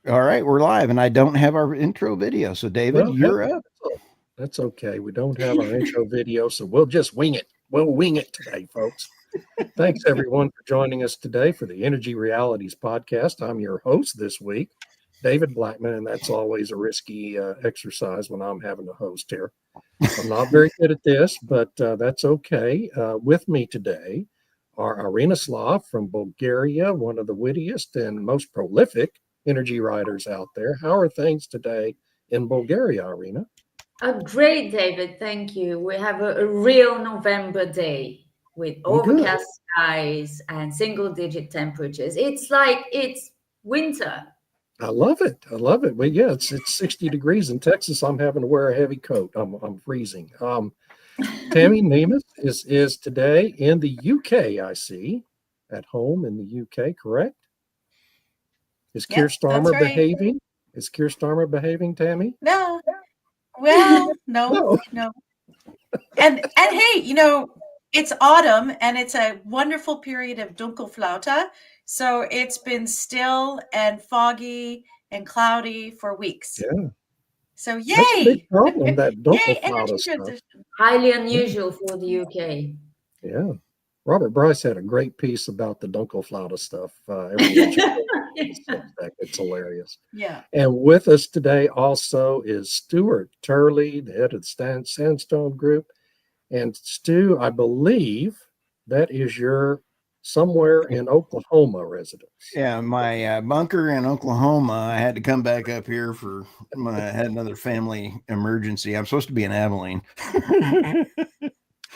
All right, we're live, and I don't have our intro video. So, David, Well, hey, you're up. that's okay. We don't have our intro video, so we'll just wing it. We'll wing it today, folks. Thanks, everyone, for joining us today for the Energy Realities podcast. I'm your host this week, David Blackman, and that's always a risky exercise when I'm having to host here. I'm not very good at this, but that's okay. With me today are Irina Slav from Bulgaria, one of the wittiest and most prolific energy writers out there. How are things today in Bulgaria, Irina? Great, David. Thank you. We have a real November day with Oh, good. overcast skies and single-digit temperatures. It's like it's winter. I love it. I love it. Well, yeah, it's 60 degrees in Texas. I'm having to wear a heavy coat. I'm freezing. Tammy Nemeth is today in the UK. I see at home in the UK. Correct? Is Keir Yep, that's Starmer right. behaving? Is Keir Starmer behaving, Tammy? No, well, no, No. no. And hey, it's autumn and it's a wonderful period of Dunkelflaute. So it's been still and foggy and cloudy for weeks. Yeah, So that's a big yay! problem. That Yay, Dunkelflaute energy stuff. transition. Highly unusual for the UK. Yeah. Robert Bryce had a great piece about the Dunkelflaute stuff. Everyone should go read his Substack. It's hilarious. Yeah. And with us today also is Stuart Turley, the head of the Sandstone Group. And Stu, I believe that is your somewhere in Oklahoma residence. Yeah, my bunker in Oklahoma. I had to come back up here for when I had another family emergency. I'm supposed to be in Abilene,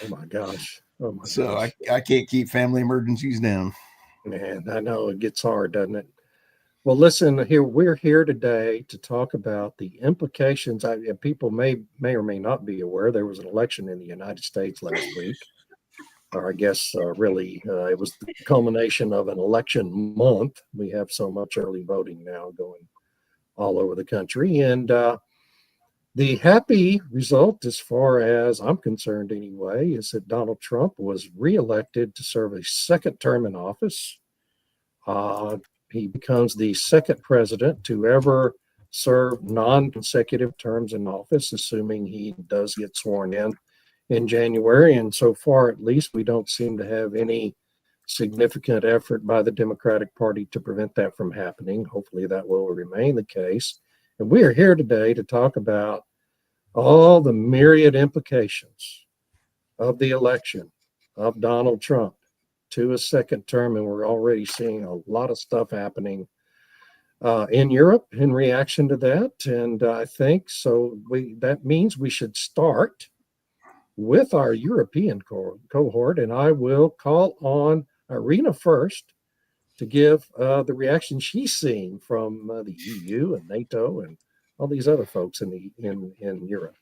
Oh my gosh. Oh my so gosh. I can't keep family emergencies down. Man, I know it gets hard, doesn't it? Well, listen, we're here today to talk about the implications. People may or may not be aware there was an election in the United States last week, or I guess really it was the culmination of an election month. We have so much early voting now going all over the country, and the happy result, as far as I'm concerned anyway, is that Donald Trump was reelected to serve a second term in office. He becomes the second president to ever serve non-consecutive terms in office, assuming he does get sworn in January. And so far, at least, we don't seem to have any significant effort by the Democratic Party to prevent that from happening. Hopefully, that will remain the case. And we are here today to talk about all the myriad implications of the election of Donald Trump to a second term. And we're already seeing a lot of stuff happening in Europe in reaction to that. And I think so. That means we should start with our European cohort. And I will call on Irina first to give the reaction she's seeing from the EU and NATO and all these other folks in Europe.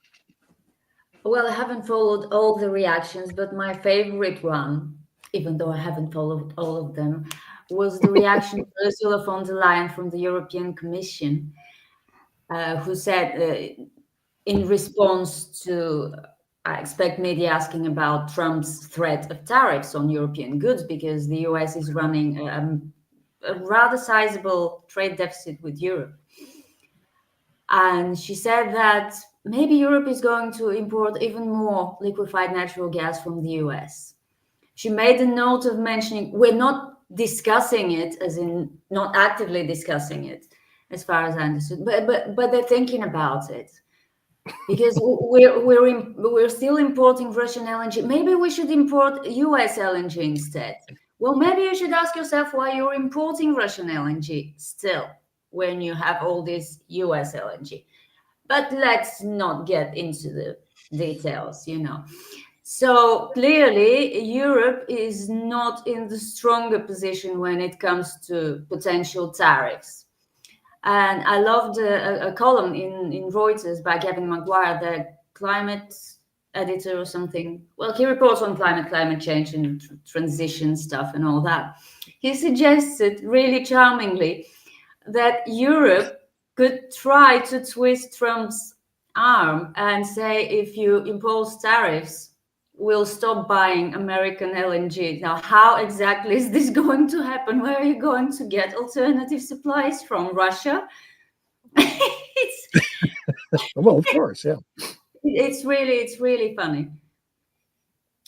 Well, I haven't followed all the reactions, but my favorite one, even though I haven't followed all of them, was the reaction of Ursula von der Leyen from the European Commission, who said in response to, I expect media asking about Trump's threat of tariffs on European goods because the US is running a rather sizable trade deficit with Europe. And she said that maybe Europe is going to import even more liquefied natural gas from the US. She made a note of mentioning we're not discussing it, as in not actively discussing it, as far as I understood, but they're thinking about it because we're still importing Russian LNG. Maybe we should import US LNG instead. Well, maybe you should ask yourself why you're importing Russian LNG still when you have all this US LNG. But let's not get into the details, So clearly, Europe is not in the stronger position when it comes to potential tariffs. And I loved a column in Reuters by Gavin Maguire, the climate editor or something. Well, he reports on climate change and transition stuff and all that. He suggested really charmingly that Europe could try to twist Trump's arm and say, if you impose tariffs, we'll stop buying American LNG. Now, how exactly is this going to happen? Where are you going to get alternative supplies from? Russia? it's Well, of course, yeah. it's really funny.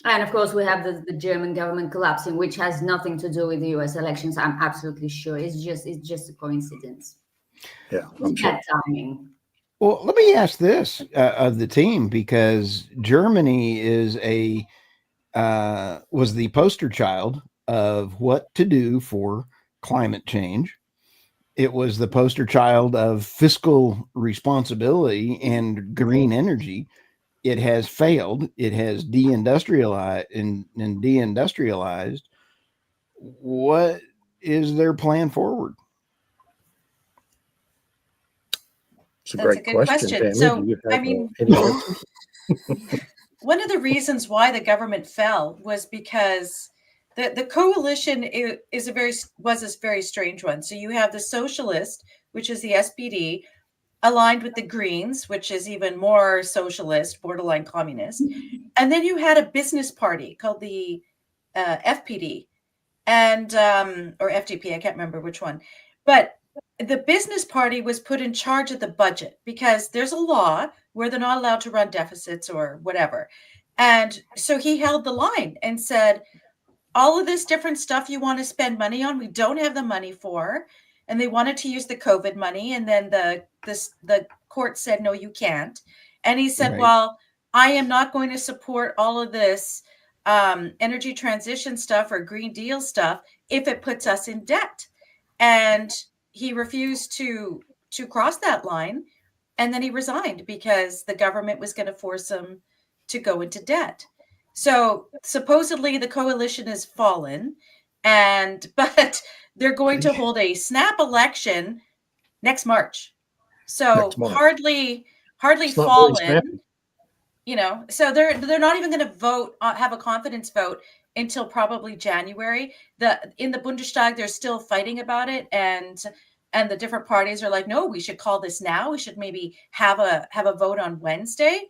And of course, we have the German government collapsing, which has nothing to do with the US elections. I'm absolutely sure. It's just a coincidence. Yeah, I'm It's sure. bad timing. Well, let me ask this of the team, because Germany is was the poster child of what to do for climate change. It was the poster child of fiscal responsibility and green energy. It has failed. It has deindustrialized and deindustrialized. What is their plan forward? It's a That's great a good question, question. Tammy. So, Do you I have mean, any answers? one of the reasons why the government fell was because the coalition was a very strange one. So you have the socialist, which is the SPD, aligned with the Greens, which is even more socialist, borderline communist, and then you had a business party called the FPD and or FDP. I can't remember which one, but the business party was put in charge of the budget because there's a law where they're not allowed to run deficits or whatever. And so he held the line and said, all of this different stuff you want to spend money on, we don't have the money for. And they wanted to use the COVID money. And then the court said, no, you can't. And he said, Right. well, I am not going to support all of this energy transition stuff or Green Deal stuff if it puts us in debt. And he refused to cross that line. And then he resigned because the government was going to force him to go into debt. So supposedly the coalition has fallen, but they're going to hold a snap election next March. So Next March. hardly It's not very fallen. snappy. So they're not even going to vote, have a confidence vote until probably January. In the Bundestag, they're still fighting about it, and the different parties are like, no, we should call this now. We should maybe have a vote on Wednesday.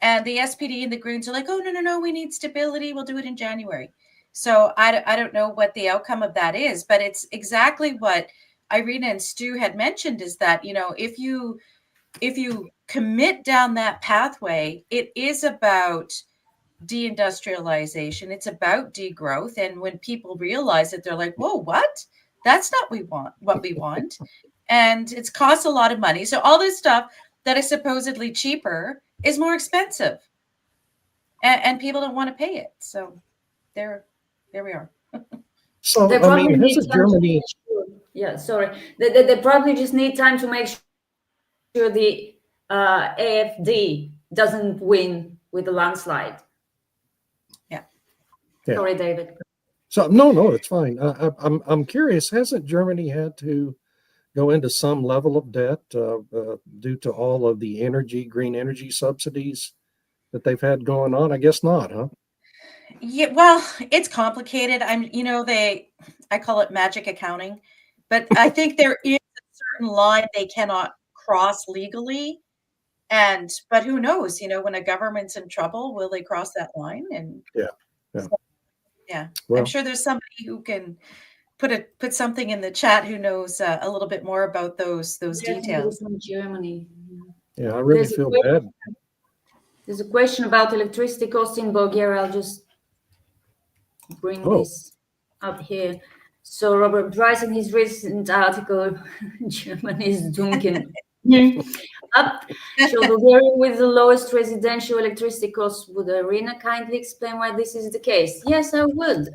And the SPD and the Greens are like, oh, no, we need stability. We'll do it in January. So I don't know what the outcome of that is, but it's exactly what Irina and Stu had mentioned, is that, if you commit down that pathway, it is about deindustrialization. It's about degrowth. And when people realize it, they're like, whoa, what? That's not what we want. And it's costs a lot of money. So all this stuff that is supposedly cheaper is more expensive. And people don't want to pay it. So there we are. So, They I probably mean, need hasn't time to Germany, make sure- Yeah, sorry. They probably just need time to make sure the AFD doesn't win with a landslide. Yeah. Sorry, David. so no, it's fine. I'm curious, hasn't Germany had to go into some level of debt due to all of the green energy subsidies that they've had going on? I guess not, huh? Yeah, well, it's complicated. I call it magic accounting, but I think there is a certain line they cannot cross legally. But who knows, when a government's in trouble, will they cross that line? And Yeah. So, yeah. Well, I'm sure there's somebody who can put something in the chat who knows a little bit more about those details. From Germany. yeah, I really There's a feel quick- bad. There's a question about electricity cost in Bulgaria. I'll just bring this up here. So Robert Bryce, in his recent article, Germany is dunking up. So Bulgaria with the lowest residential electricity costs. Would Irina kindly explain why this is the case? Yes, I would.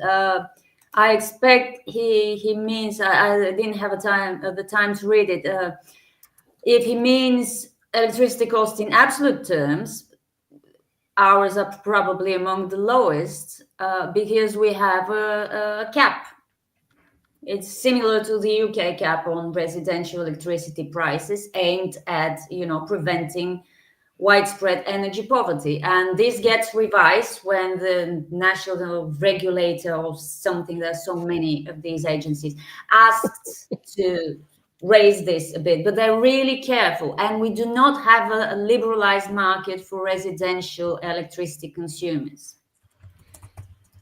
I expect he means, I didn't have the time to read it. If he means electricity cost in absolute terms, ours are probably among the lowest because we have a cap. It's similar to the UK cap on residential electricity prices, aimed at preventing widespread energy poverty. And this gets revised when the national regulator or something, there's so many of these agencies, asked to raise this a bit, but they're really careful. And we do not have a liberalized market for residential electricity consumers.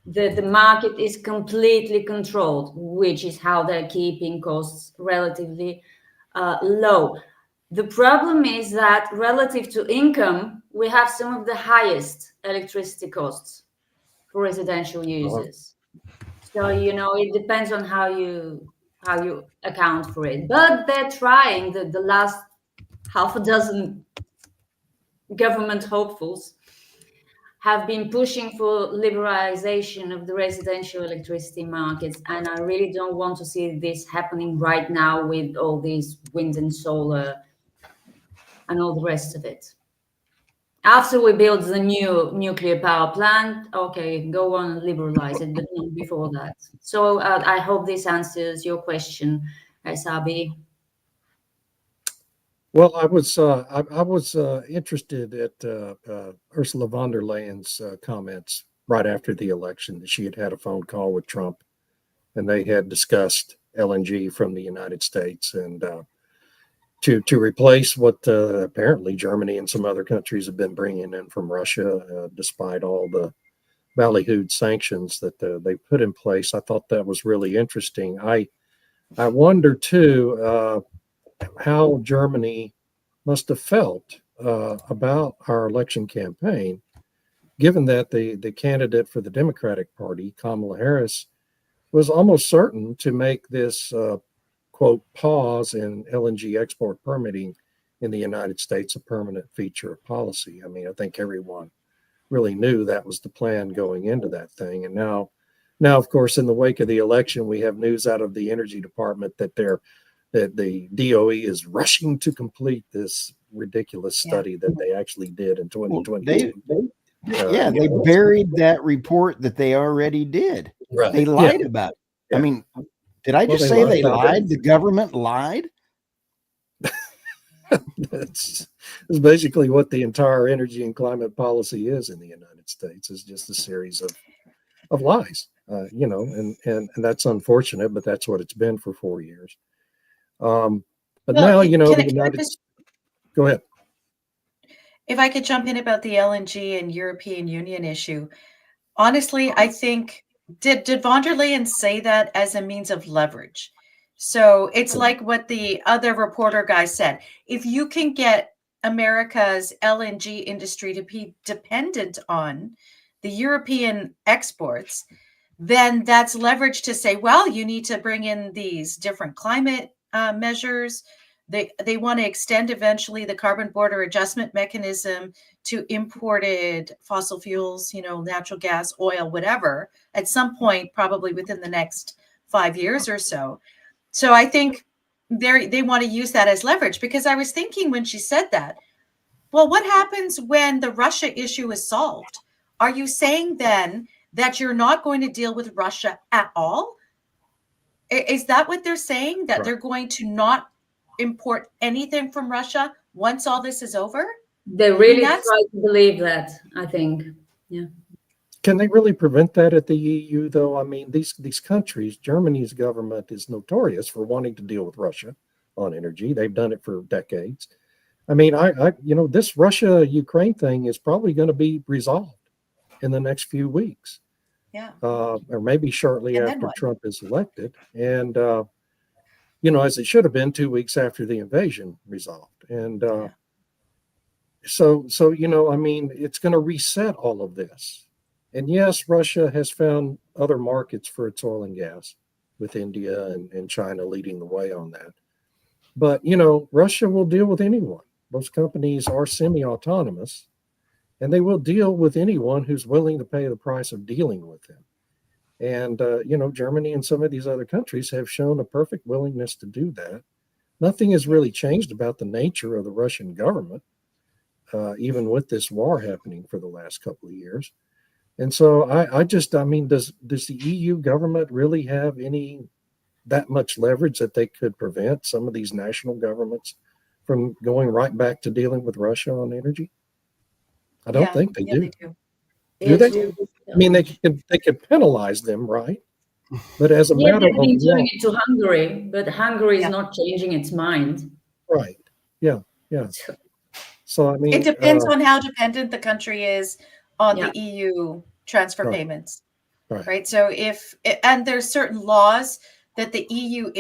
The market is completely controlled, which is how they're keeping costs relatively low. The problem is that relative to income, we have some of the highest electricity costs for residential users. So, it depends on how you account for it. But they're trying. The last half a dozen government hopefuls have been pushing for liberalization of the residential electricity markets. And I really don't want to see this happening right now with all these wind and solar and all the rest of it. After we build the new nuclear power plant, okay, go on and liberalize it, but not before that. So I hope this answers your question, Sabi. Well, I was interested at Ursula von der Leyen's comments right after the election that she had had a phone call with Trump, and they had discussed LNG from the United States and to replace what apparently Germany and some other countries have been bringing in from Russia, despite all the ballyhooed sanctions that they put in place. I thought that was really interesting. I wonder too how Germany must have felt about our election campaign, given that the candidate for the Democratic Party, Kamala Harris, was almost certain to make this quote, pause in LNG export permitting in the United States a permanent feature of policy. I mean, I think everyone really knew that was the plan going into that thing. And now, of course, in the wake of the election, we have news out of the Energy Department that the DOE is rushing to complete this ridiculous study that they actually did in 2022. They buried that report that they already did. Right. They lied about it. Yeah. I mean, did I just say they lied? The government lied? That's basically what the entire energy and climate policy is in the United States, is just a series of lies, and that's unfortunate, but that's what it's been for 4 years. But now, the United States. Go ahead. If I could jump in about the LNG and European Union issue, honestly, I think, did von der Leyen say that as a means of leverage? So it's like what the other reporter guy said. If you can get America's LNG industry to be dependent on the European exports, then that's leverage to say, well, you need to bring in these different climate measures. They want to extend eventually the carbon border adjustment mechanism to imported fossil fuels, natural gas, oil, whatever, at some point, probably within the next 5 years or so. So I think they want to use that as leverage, because I was thinking when she said that, well, what happens when the Russia issue is solved? Are you saying then that you're not going to deal with Russia at all? Is that what they're saying? That they're going to not import anything from Russia once all this is over? They really try to believe that, I think. Yeah. Can they really prevent that at the EU, though? I mean, these countries, Germany's government is notorious for wanting to deal with Russia on energy. They've done it for decades. I mean, this Russia-Ukraine thing is probably going to be resolved in the next few weeks. Yeah. Or maybe shortly after Trump is elected. And, as it should have been 2 weeks after the invasion resolved. And so, I mean, it's going to reset all of this. And yes, Russia has found other markets for its oil and gas, with India and China leading the way on that. But, Russia will deal with anyone. Those companies are semi-autonomous, and they will deal with anyone who's willing to pay the price of dealing with them. And, Germany and some of these other countries have shown a perfect willingness to do that. Nothing has really changed about the nature of the Russian government, even with this war happening for the last couple of years. And so does the EU government really have that much leverage that they could prevent some of these national governments from going right back to dealing with Russia on energy? I don't think they do. Do they? I mean, they could penalize them, right? But as a matter of they've been doing law, it to Hungary, but Hungary is not changing its mind. Right. Yeah. So I mean, it depends on how dependent the country is on the EU transfer payments, right? So and there's certain laws that the EU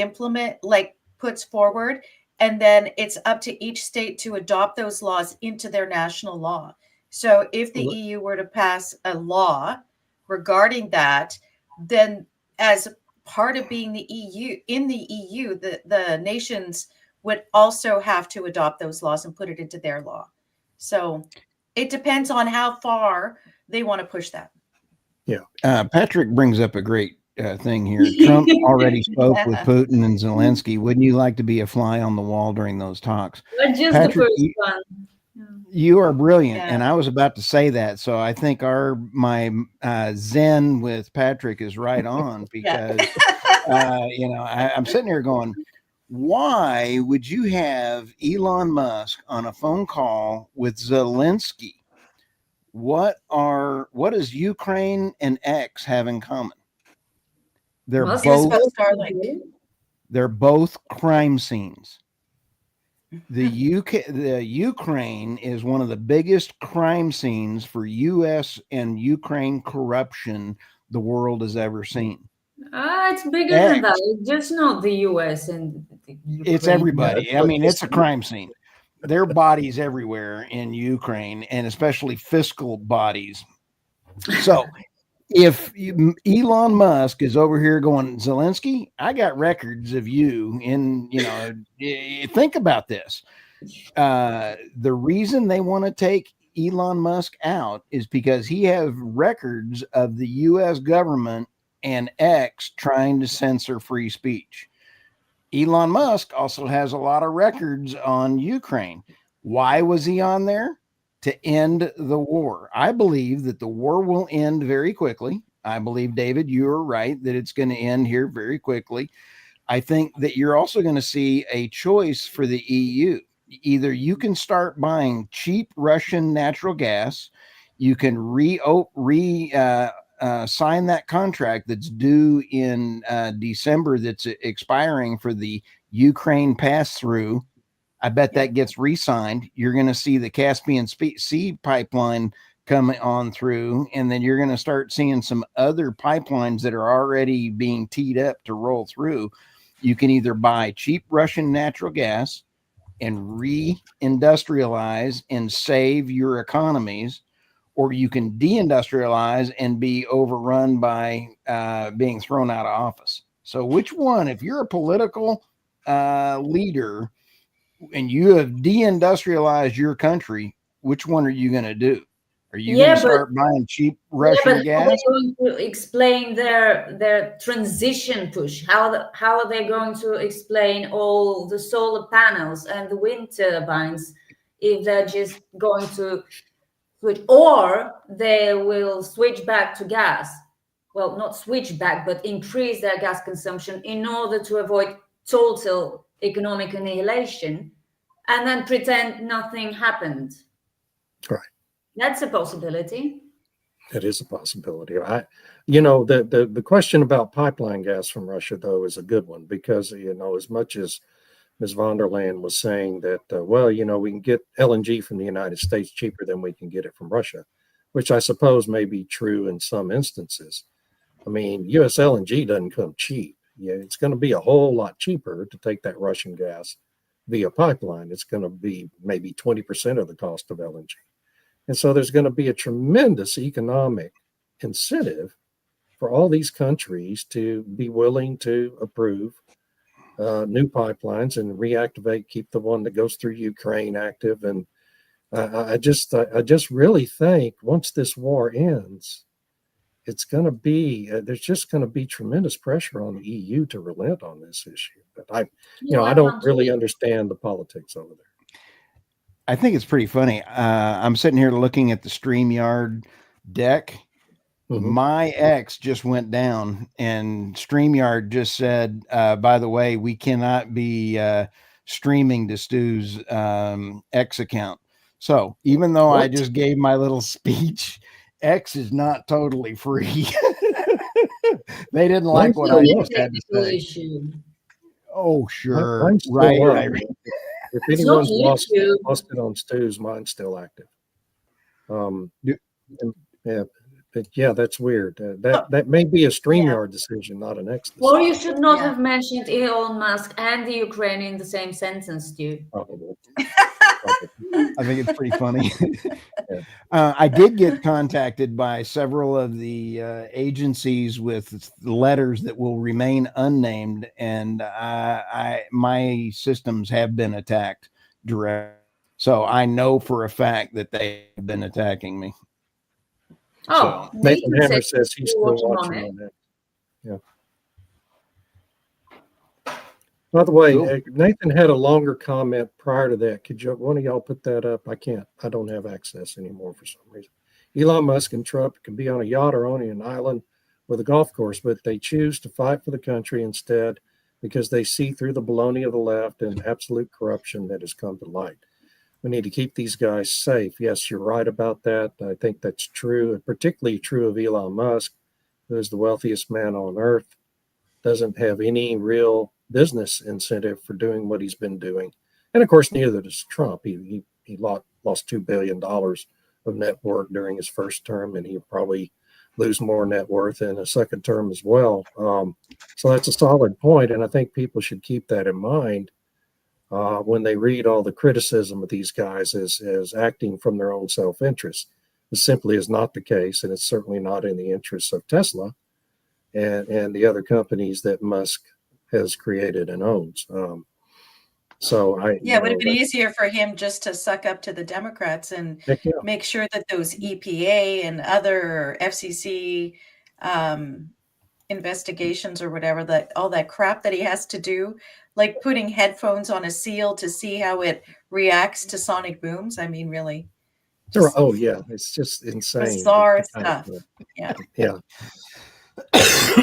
puts forward, and then it's up to each state to adopt those laws into their national law. So if the EU were to pass a law regarding that, then as part of being the EU, in the EU, the nations would also have to adopt those laws and put it into their law. So it depends on how far they want to push that. Patrick brings up a great thing here. Trump already spoke with Putin and Zelensky. Wouldn't you like to be a fly on the wall during those talks? But just Patrick, the first one. You are brilliant, Yeah. and I was about to say that. So I think my Zen with Patrick is right on because I'm sitting here going, why would you have Elon Musk on a phone call with Zelensky? What does Ukraine and X have in common? They're Musk is both about Starlink. they're both crime scenes. The Ukraine is one of the biggest crime scenes for U.S. and Ukraine corruption the world has ever seen. It's bigger than that. It's just not the US and the Ukraine. It's everybody. Yeah, I mean, it's a crime scene. There are bodies everywhere in Ukraine, and especially fiscal bodies. So if Elon Musk is over here going, Zelensky, I got records of you in, think about this. The reason they want to take Elon Musk out is because he has records of the U.S. government and X trying to censor free speech. Elon Musk also has a lot of records on Ukraine. Why was he on there? To end the war. I believe that the war will end very quickly. I believe, David, you are right that it's going to end here very quickly. I think that you're also going to see a choice for the EU. Either you can start buying cheap Russian natural gas, you can sign that contract that's due in December that's expiring for the Ukraine pass-through. I bet that gets re-signed. You're going to see the Caspian Sea pipeline coming on through, and then you're going to start seeing some other pipelines that are already being teed up to roll through. You can either buy cheap Russian natural gas and re-industrialize and save your economies, or you can deindustrialize and be overrun by being thrown out of office. So which one, if you're a political leader and you have deindustrialized your country, which one are you going to do? Are you going to start buying cheap Russian gas? How are they going to explain their transition push? How are they going to explain all the solar panels and the wind turbines if they're just going to switch, or they will switch back to gas? Well, not switch back, but increase their gas consumption in order to avoid total economic annihilation, and then pretend nothing happened. Right. That's a possibility. It is a possibility. The question about pipeline gas from Russia, though, is a good one because, as much as Ms. von der Leyen was saying that, we can get LNG from the United States cheaper than we can get it from Russia, which I suppose may be true in some instances. I mean, U.S. LNG doesn't come cheap. Yeah, it's going to be a whole lot cheaper to take that Russian gas via pipeline. It's going to be maybe 20% of the cost of LNG. And so there's going to be a tremendous economic incentive for all these countries to be willing to approve new pipelines and reactivate, keep the one that goes through Ukraine active. And I just really think once this war ends, it's going to be, there's just going to be tremendous pressure on the EU to relent on this issue. But I don't really understand the politics over there. I think it's pretty funny. I'm sitting here looking at the StreamYard deck. Mm-hmm. My ex just went down and StreamYard just said, by the way, we cannot be streaming to Stu's X account. So even though I just gave my little speech, X is not totally free. They didn't like what I just had to say. Issue. Oh, sure. Right. If anyone's lost it on Stu's, mine's still active. but yeah, that's weird. That may be a StreamYard decision, not an X decision. Or you should not Yeah. have mentioned Elon Musk and the Ukraine in the same sentence, Stu. Probably. I think it's pretty funny. Yeah. I did get contacted by several of the agencies with letters that will remain unnamed, and my systems have been attacked direct. So I know for a fact that they have been attacking me. Oh, Nathan Nathan Hammer says says he's still working on watching it. on that. By the way, Cool. Nathan had a longer comment prior to that. Could one of y'all put that up? I can't. I don't have access anymore for some reason. Elon Musk and Trump can be on a yacht or on an island with a golf course, but they choose to fight for the country instead because they see through the baloney of the left and absolute corruption that has come to light. We need to keep these guys safe. Yes, you're right about that. I think that's true, and particularly true of Elon Musk, who is the wealthiest man on earth, doesn't have any real business incentive for doing what he's been doing. And of course, neither does Trump. He lost $2 billion of net worth during his first term, and he'll probably lose more net worth in a second term as well. So that's a solid point, and I think people should keep that in mind when they read all the criticism of these guys as acting from their own self-interest. This simply is not the case, and it's certainly not in the interests of Tesla and the other companies that Musk has created and owns. Yeah, it would have been easier for him just to suck up to the Democrats and make sure that those EPA and other FCC investigations or whatever, that all that crap that he has to do, like putting headphones on a seal to see how it reacts to sonic booms. I mean, really. Oh yeah, it's just insane. Bizarre stuff. Yeah. Yeah.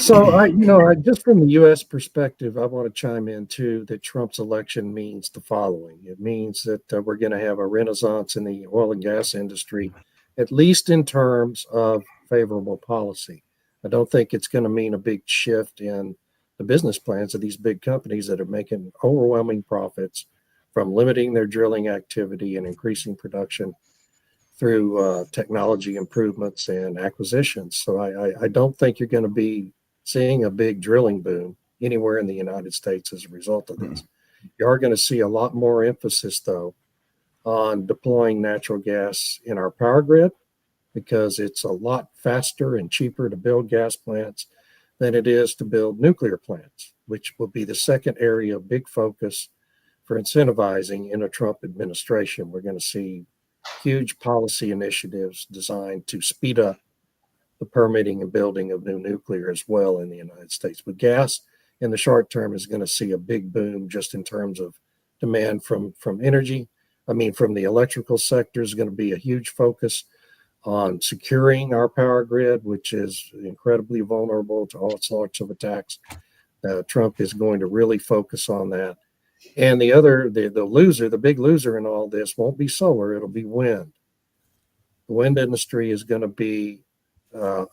So just from the U.S. perspective, I want to chime in too that Trump's election means the following. It means that we're going to have a renaissance in the oil and gas industry, at least in terms of favorable policy. I don't think it's going to mean a big shift in the business plans of these big companies that are making overwhelming profits from limiting their drilling activity and increasing production through technology improvements and acquisitions. So I don't think you're going to be seeing a big drilling boom anywhere in the United States as a result of this. You are going to see a lot more emphasis, though, on deploying natural gas in our power grid because it's a lot faster and cheaper to build gas plants than it is to build nuclear plants, which will be the second area of big focus for incentivizing in a Trump administration. We're going to see huge policy initiatives designed to speed up the permitting and building of new nuclear as well in the United States. But gas in the short term is going to see a big boom just in terms of demand from energy. I mean, from the electrical sector is going to be a huge focus on securing our power grid, which is incredibly vulnerable to all sorts of attacks. Trump is going to really focus on that. And the big loser in all this won't be solar, it'll be wind. The wind industry is going to be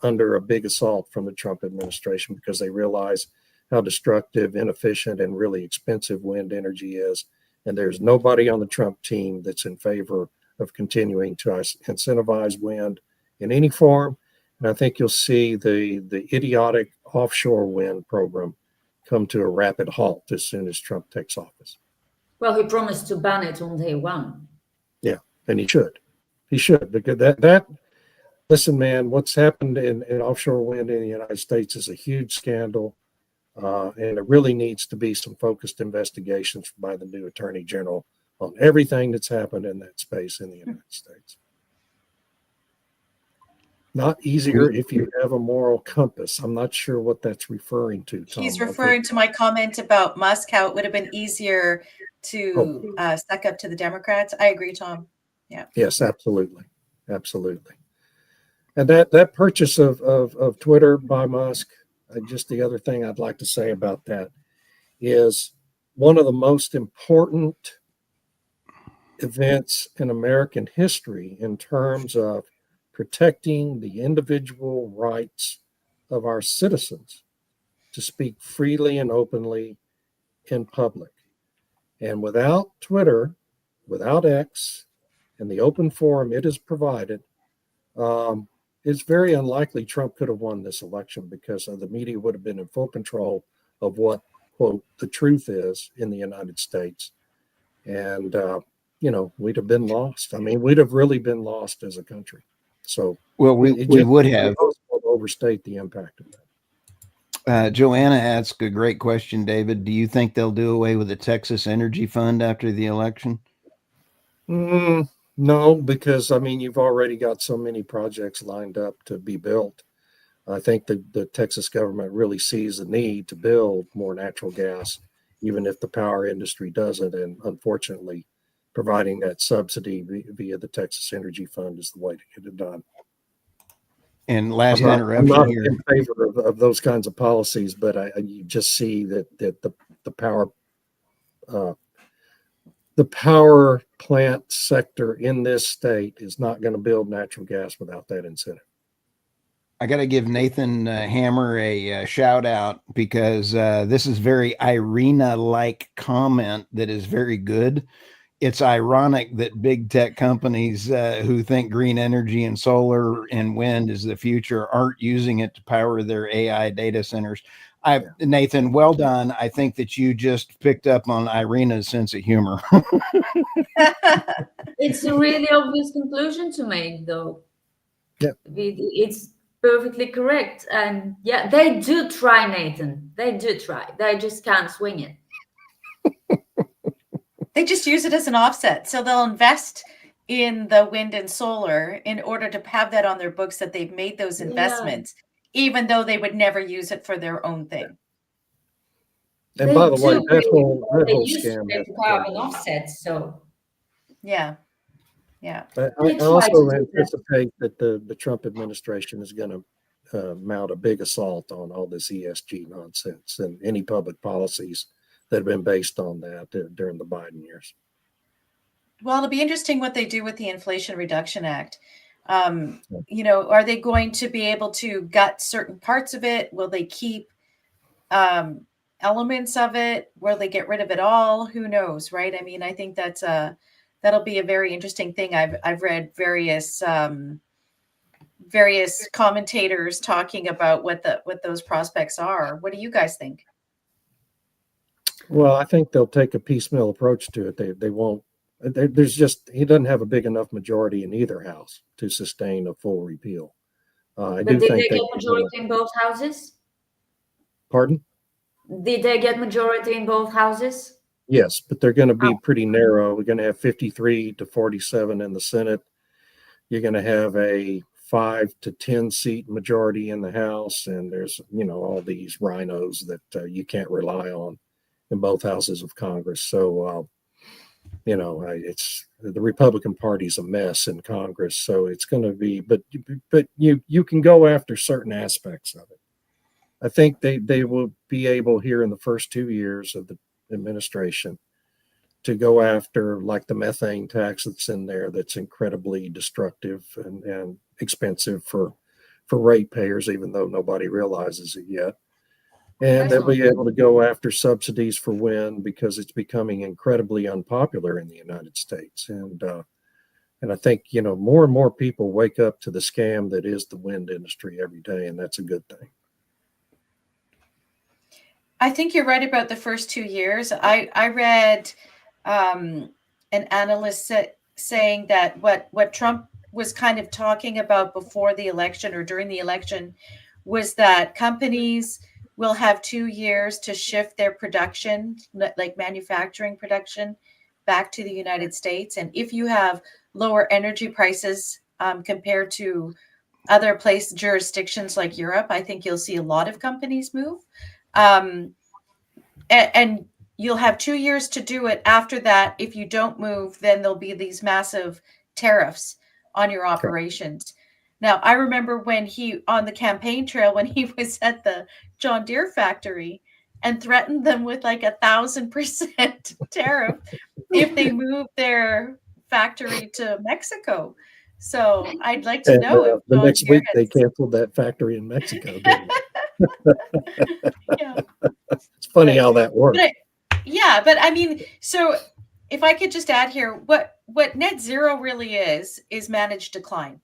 under a big assault from the Trump administration because they realize how destructive, inefficient, and really expensive wind energy is. And there's nobody on the Trump team that's in favor of continuing to incentivize wind in any form. And I think you'll see the idiotic offshore wind program come to a rapid halt as soon as Trump takes office. Well, he promised to ban it on day one. Yeah, and he should. He should, because listen, man, what's happened in offshore wind in the United States is a huge scandal. And it really needs to be some focused investigations by the new Attorney General on everything that's happened in that space in the United States. Not easier if you have a moral compass. I'm not sure what that's referring to, Tom. He's referring to my comment about Musk, how it would have been easier to suck up to the Democrats. I agree, Tom. Yeah. Yes, absolutely. Absolutely. And that purchase of Twitter by Musk, just the other thing I'd like to say about that is one of the most important events in American history in terms of protecting the individual rights of our citizens to speak freely and openly in public. And without Twitter, without X, and the open forum it has provided, it's very unlikely Trump could have won this election because the media would have been in full control of what, quote, the truth is in the United States. And, we'd have been lost. I mean, we'd have really been lost as a country. So, Well, we would have. impossible to overstate the impact of that. Joanna asked a great question, David. Do you think they'll do away with the Texas Energy Fund after the election? No, because I mean, you've already got so many projects lined up to be built. I think the Texas government really sees the need to build more natural gas, even if the power industry doesn't. And unfortunately, providing that subsidy via the Texas Energy Fund is the way to get it done. And last I'm interruption not here. in favor of those kinds of policies, but you just see that the power plant sector in this state is not going to build natural gas without that incentive. I got to give Nathan Hammer a shout out because this is very Irina-like comment that is very good. It's ironic that big tech companies who think green energy and solar and wind is the future aren't using it to power their AI data centers. Nathan, well done. I think that you just picked up on Irina's sense of humor. It's a really obvious conclusion to make, though. Yeah. It's perfectly correct. And yeah, they do try, Nathan. They do try. They just can't swing it. They just use it as an offset. So they'll invest in the wind and solar in order to have that on their books that they've made those investments, even though they would never use it for their own thing. And by the way, that whole use scam has carbon offsets. So yeah. I also anticipate that the Trump administration is going to mount a big assault on all this ESG nonsense and any public policies that have been based on that during the Biden years. Well, it'll be interesting what they do with the Inflation Reduction Act. Are they going to be able to gut certain parts of it? Will they keep elements of it? Will they get rid of it all? Who knows, right? I mean, I think that'll be a very interesting thing. I've read various commentators talking about what those prospects are. What do you guys think? Well, I think they'll take a piecemeal approach to it. They won't. He doesn't have a big enough majority in either house to sustain a full repeal. But did they get majority in both houses? Pardon? Did they get majority in both houses? Yes, but they're going to be pretty narrow. We're going to have 53 to 47 in the Senate. You're going to have a 5 to 10 seat majority in the House, and there's all these rhinos that you can't rely on in both houses of Congress. So it's the Republican Party's a mess in Congress. So it's going to be, but you can go after certain aspects of it. I think they will be able here in the first 2 years of the administration to go after like the methane tax that's in there, that's incredibly destructive and expensive for ratepayers, even though nobody realizes it yet. And they'll be able to go after subsidies for wind because it's becoming incredibly unpopular in the United States. And I think, more and more people wake up to the scam that is the wind industry every day, and that's a good thing. I think you're right about the first 2 years. I read an analyst saying that what Trump was kind of talking about before the election or during the election was that companies will have 2 years to shift their production, like manufacturing production, back to the United States. And if you have lower energy prices compared to other jurisdictions like Europe, I think you'll see a lot of companies move. And you'll have 2 years to do it. After that, if you don't move, then there'll be these massive tariffs on your operations. Now, I remember when on the campaign trail, when he was at the John Deere factory and threatened them with like 1,000% tariff if they moved their factory to Mexico. So I'd like to know if the next week they canceled that factory in Mexico. Didn't they? Yeah. It's funny how that works. But I mean, so if I could just add here, what net zero really is managed decline.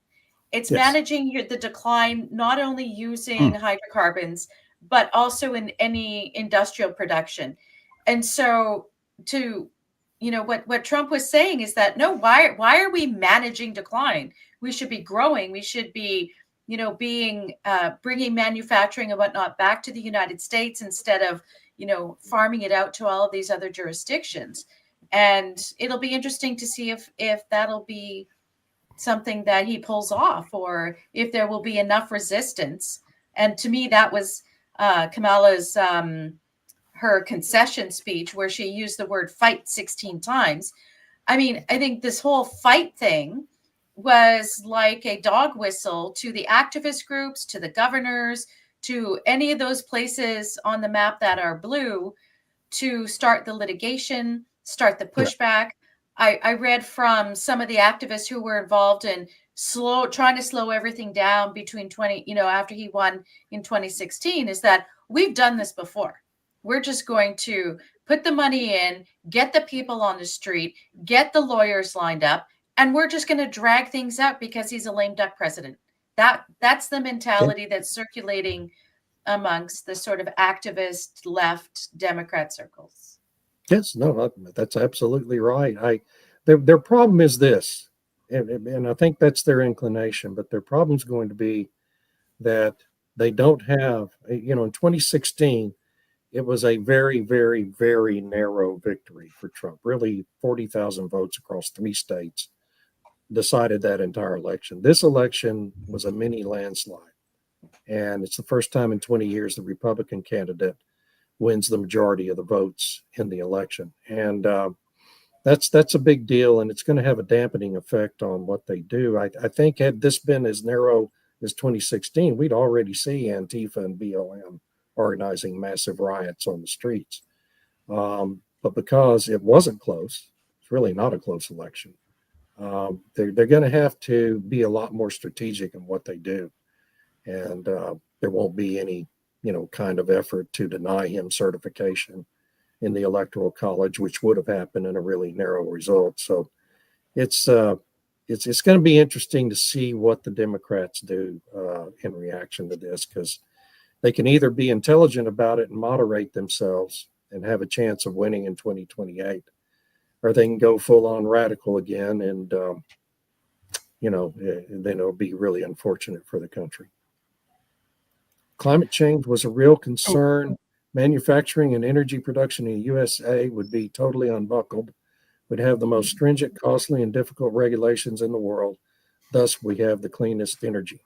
It's Yes. managing the decline, not only using hydrocarbons, but also in any industrial production. And so what Trump was saying is that, no, why are we managing decline? We should be growing. We should be, bringing manufacturing and whatnot back to the United States instead of, farming it out to all of these other jurisdictions. And it'll be interesting to see if that'll be something that he pulls off, or if there will be enough resistance. And to me, that was Kamala's her concession speech, where she used the word fight 16 times. I mean, I think this whole fight thing was like a dog whistle to the activist groups, to the governors, to any of those places on the map that are blue, to start the litigation, start the pushback. I read from some of the activists who were involved in trying to slow everything down between after he won in 2016, is that we've done this before. We're just going to put the money in, get the people on the street, get the lawyers lined up, and we're just going to drag things out because he's a lame duck president. That's the mentality that's circulating amongst the sort of activist left Democrat circles. Yes, no, that's absolutely right. Their problem is this, and I think that's their inclination, but their problem is going to be that they don't have, in 2016, it was a very, very, very narrow victory for Trump. Really, 40,000 votes across 3 states decided that entire election. This election was a mini landslide, and it's the first time in 20 years the Republican candidate wins the majority of the votes in the election. And that's a big deal, and it's going to have a dampening effect on what they do. I think had this been as narrow as 2016, we'd already see Antifa and BLM organizing massive riots on the streets. But because it wasn't close, it's really not a close election. They're going to have to be a lot more strategic in what they do. And there won't be any, kind of effort to deny him certification in the Electoral College, which would have happened in a really narrow result. So it's going to be interesting to see what the Democrats do in reaction to this, because they can either be intelligent about it and moderate themselves and have a chance of winning in 2028, or they can go full on radical again, and then it'll be really unfortunate for the country. Climate change was a real concern. Manufacturing and energy production in the USA would be totally unbuckled. We'd have the most stringent, costly, and difficult regulations in the world. Thus, we have the cleanest energy.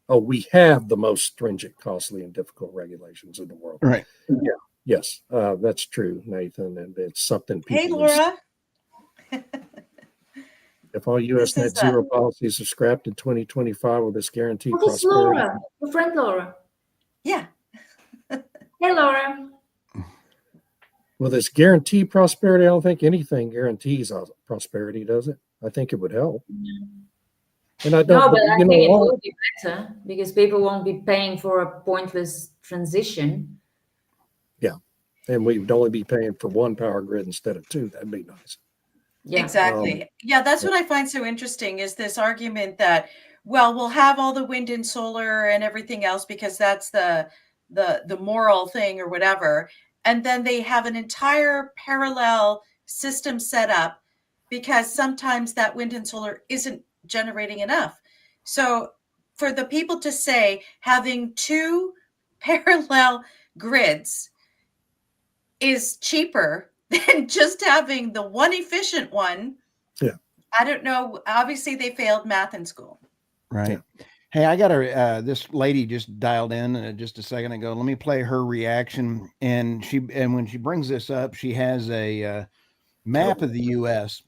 Oh, we have the most stringent, costly, and difficult regulations in the world. Right. Yeah. Yes, that's true, Nathan, and it's something people. Hey, Laura. If all U.S. net zero policies are scrapped in 2025, will this guarantee prosperity? Laura, your friend Laura. Yeah. Hey, Laura. Will this guarantee prosperity? I don't think anything guarantees prosperity, does it? I think it would help. And I don't. No, but I think it would be better, because people won't be paying for a pointless transition. Yeah, and we would only be paying for one power grid instead of 2. That'd be nice. Yeah. Exactly. That's what I find so interesting, is this argument that, well, we'll have all the wind and solar and everything else because that's the moral thing or whatever. And then they have an entire parallel system set up because sometimes that wind and solar isn't generating enough. So for the people to say having 2 parallel grids is cheaper than just having the one efficient one. Yeah. I don't know. Obviously they failed math in school. Right. Yeah. Hey, I got this lady just dialed in just a second ago. Let me play her reaction. And when she brings this up, she has a map of the U.S.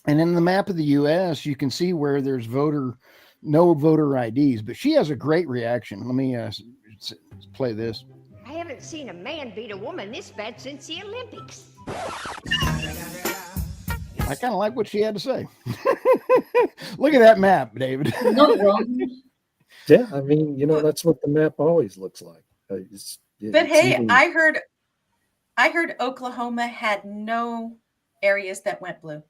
And in the map of the U.S., you can see where there's no voter IDs, but she has a great reaction. Let me play this. I haven't seen a man beat a woman this bad since the Olympics. I kind of like what she had to say. Look at that map, David. Not wrong. Yeah, I mean, that's what the map always looks like. I heard Oklahoma had no areas that went blue.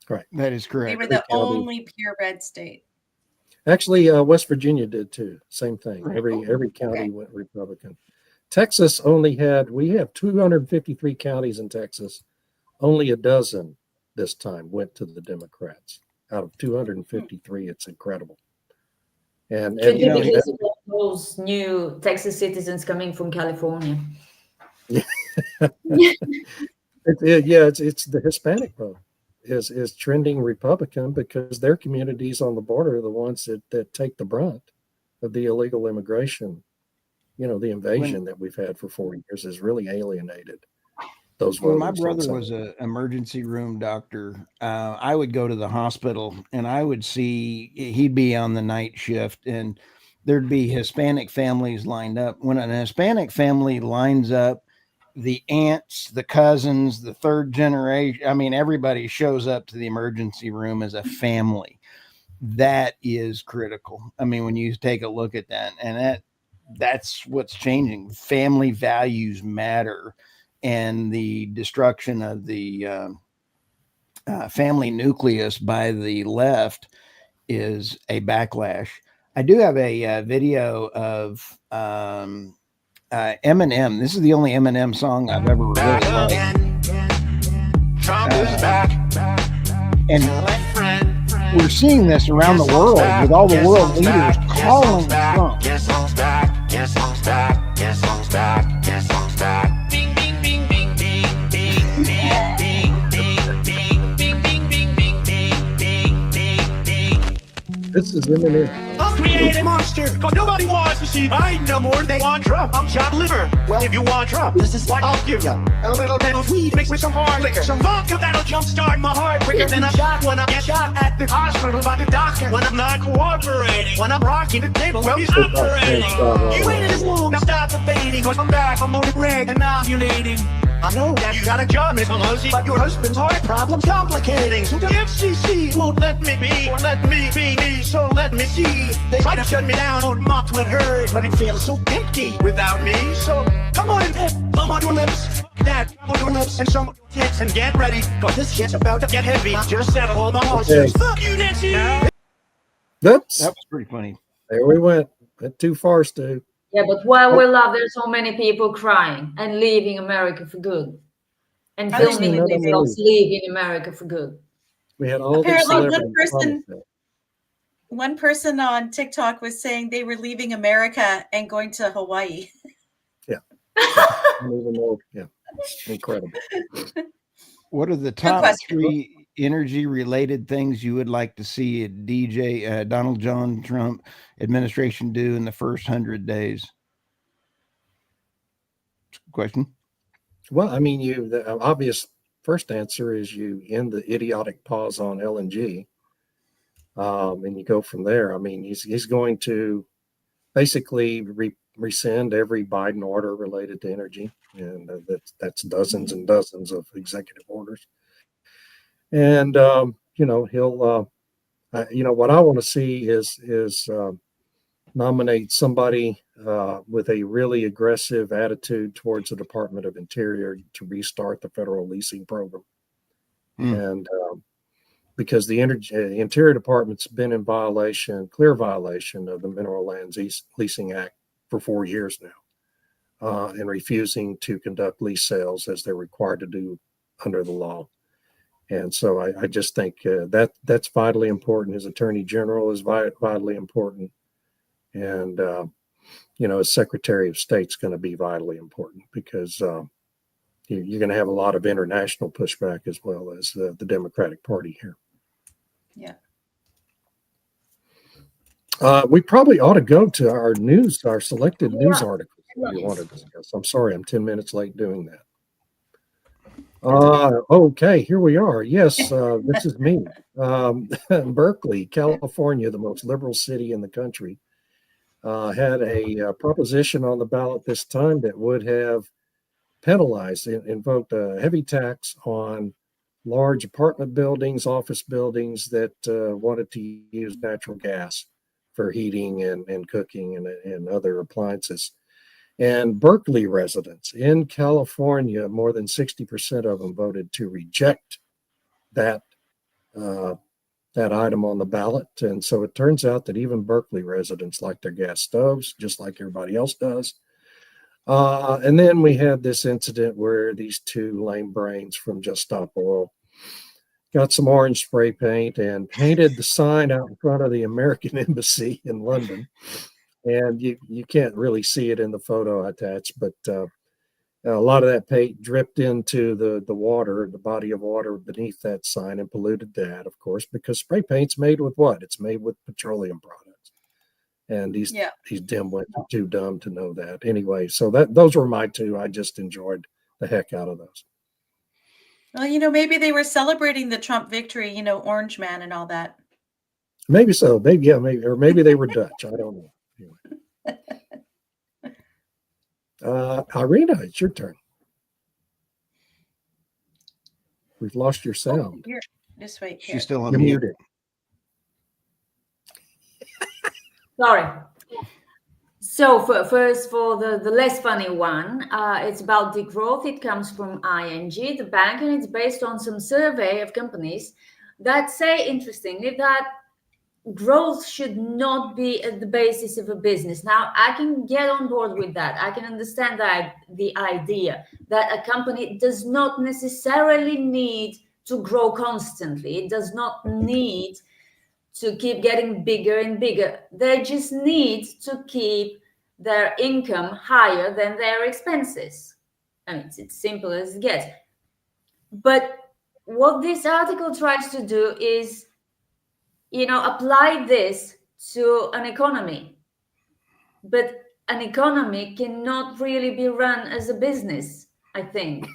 Right. That is They correct. were the County. only purebred state. Actually, West Virginia did too. Same thing. Right. Every county Okay. went Republican. Texas only had, we have 253 counties in Texas. Only a dozen this time went to the Democrats out of 253. It's incredible. And Could you be know, because of all those new Texas citizens coming from California. it's the Hispanic vote is trending Republican because their communities on the border are the ones that take the brunt of the illegal immigration. You know, the invasion that we've had for 4 years has really alienated those When voters. my brother on was an emergency room doctor, I would go to the hospital and I would see he'd be on the night shift and there'd be Hispanic families lined up. When an Hispanic family lines up, the aunts, the cousins, the third generation, I mean, everybody shows up to the emergency room as a family. That is critical. I mean, when you take a look at that, and that's what's changing. Family values matter, and the destruction of the family nucleus by the left is a backlash. I do have a video of Eminem. This is the only Eminem song I've ever really liked. And we're seeing this around the world with all the world leaders calling Trump. This is Eminem. I'll create a monster, cause nobody wants to see Biden no more. They want Trump. I'm chopped liver. Well, if you want Trump, this is what I'll give you. A little bit of weed mixed with some hard liquor. Some vodka that'll jumpstart my heart quicker than a shot when I get shot at the hospital by the doctor. When I'm not cooperating, when I'm rocking the table, well, he's operating. You waited this long, now stop debating, cause I'm back, I'm on the reg and ovulating. I know that you got a job, Miss Pelosi, but your husband's heart problem's complicating. So the FCC won't let me be, or let me be me, so let me see. They try to shut me down on my Twitter, but it feels so empty without me. So come on, thumb on your lips, that on your lips, and some tits, and get ready, cause this shit's about to get heavy. Just settle all the horses. Fuck you, Nancy! Oops. That was pretty funny. There we went. Went too far, Stu. Yeah, but while we love, there's so many people crying and leaving America for good, and Actually, filming not themselves leaving America for good. We had all Apparently, these one celebrities person- promise One person on TikTok was saying they were leaving America and going to Hawaii. that. I don't even know. Yeah, incredible. What are the top question. 3 energy related things you would like to see a Donald John Trump administration do in the first 100 days? Question. Well, I mean, the obvious first answer is you end the idiotic pause on LNG, and you go from there. I mean, he's going to basically rescind every Biden order related to energy, and that's dozens and dozens of executive orders. And you know, he'll you know, what I want to see is nominate somebody with a really aggressive attitude towards the Department of Interior to restart the federal leasing program. And because the Interior Department's been in clear violation of the Mineral Lands Leasing Act for 4 years now, and refusing to conduct lease sales as they're required to do under the law. And so I just think that's vitally important. His Attorney General is vitally important. And, you know, as Secretary of State's going to be vitally important because you're going to have a lot of international pushback as well as the Democratic Party here. Yeah. We probably ought to go to our selected news articles that we want to discuss. I'm sorry, I'm 10 minutes late doing that. Okay, here we are. Yes, this is me. Berkeley, California, the most liberal city in the country, had a proposition on the ballot this time that would have invoked a heavy tax on large apartment buildings, office buildings that wanted to use natural gas for heating and cooking and other appliances. And Berkeley residents in California, more than 60% of them voted to reject that that item on the ballot. And so it turns out that even Berkeley residents like their gas stoves, just like everybody else does. And then we had this incident where these two lame brains from Just Stop Oil got some orange spray paint and painted the sign out in front of the American Embassy in London. And you can't really see it in the photo attached, but a lot of that paint dripped into the water, the body of water beneath that sign, and polluted that, of course, because spray paint's made with what? It's made with petroleum products. And these dimwits are too dumb to know that. Anyway, so those were my two. I just enjoyed the heck out of those. Well, maybe they were celebrating the Trump victory, Orange Man and all that. Maybe so. Maybe, or maybe they were Dutch. I don't know. Anyway. Irina, it's your turn. We've lost your sound. Here, just wait. Here. She's still You're unmuted. muted. Sorry. So first, for the less funny one, it's about degrowth. It comes from ING, the bank, and it's based on some survey of companies that say, interestingly, that growth should not be at the basis of a business. Now, I can get on board with that. I can understand that the idea that a company does not necessarily need to grow constantly. It does not need to keep getting bigger and bigger. They just need to keep their income higher than their expenses. I mean, it's simple as it gets. But what this article tries to do is, apply this to an economy. But an economy cannot really be run as a business, I think.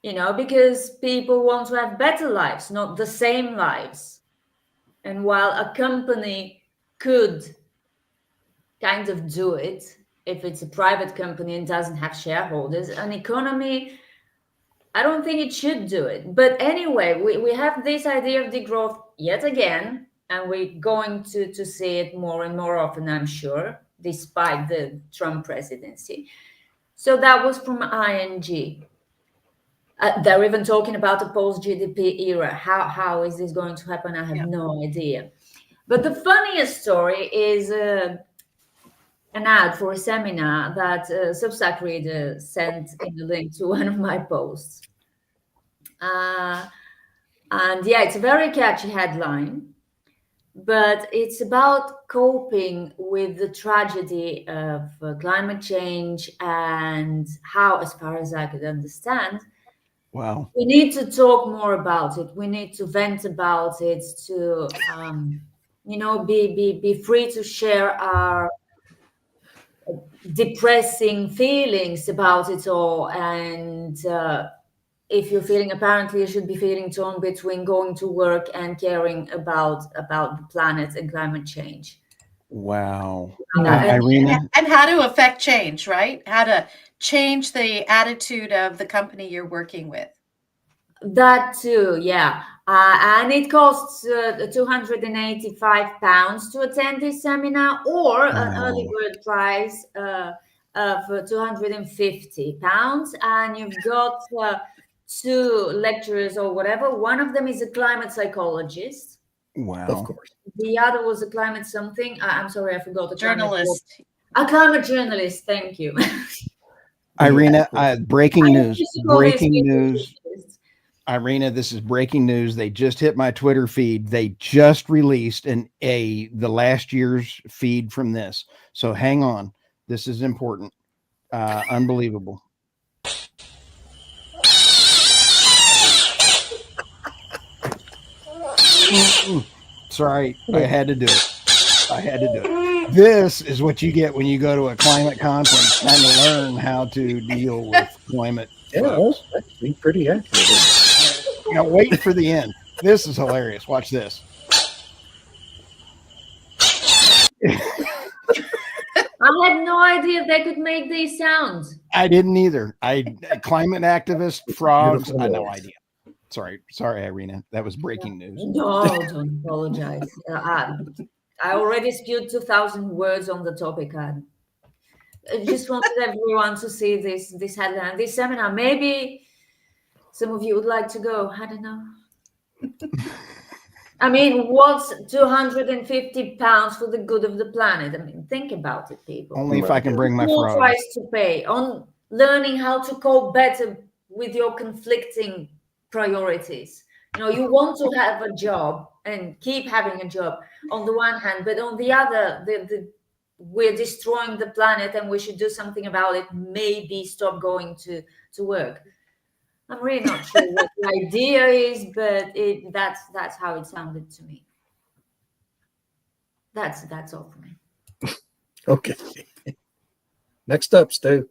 Because people want to have better lives, not the same lives. And while a company could kind of do it, if it's a private company and doesn't have shareholders, an economy, I don't think it should do it. But anyway, we have this idea of degrowth yet again, and we're going to see it more and more often, I'm sure, despite the Trump presidency. So that was from ING. They're even talking about a post-GDP era. How is this going to happen? I have no idea. But the funniest story is an ad for a seminar that Substack reader sent in the link to one of my posts. And it's a very catchy headline, but it's about coping with the tragedy of climate change and how, as far as I could understand, wow, we need to talk more about it. We need to vent about it, to be free to share our depressing feelings about it all. And if you're feeling, apparently you should be feeling torn between going to work and caring about the planet and climate change. wow. Irina, and how to affect change, right? How to change the attitude of the company you're working with. That too, yeah. And it costs £285 to attend this seminar, or an early bird price of £250. And you've got two lecturers or whatever. One of them is a climate psychologist. Wow. Of course. The other was a climate something. I'm sorry, I forgot the journalist. A climate journalist. Thank you. Irina, breaking news. Irina, this is breaking news. They just hit my Twitter feed. They just released the last year's feed from this. So hang on. This is important. Unbelievable. Sorry, I had to do it. This is what you get when you go to a climate conference trying to learn how to deal with climate. Yeah, that's actually pretty accurate. Now wait for the end. This is hilarious. Watch this. I had no idea they could make these sounds. I didn't either. Climate activist, frogs. I had no idea. Sorry, Irina. That was breaking news. No, don't apologize. I already spewed 2,000 words on the topic. I just wanted everyone to see this headline, this seminar. Maybe some of you would like to go. I don't know. I mean, what's 250 pounds for the good of the planet? I mean, think about it, people. Only if I can bring my Small frog. price to pay on learning how to cope better with your conflicting priorities. You know, you want to have a job and keep having a job on the one hand, but on the other, we're destroying the planet and we should do something about it. Maybe stop going to work. I'm really not sure what the idea is, but that's how it sounded to me. That's all for me. Okay. Next up, Stu.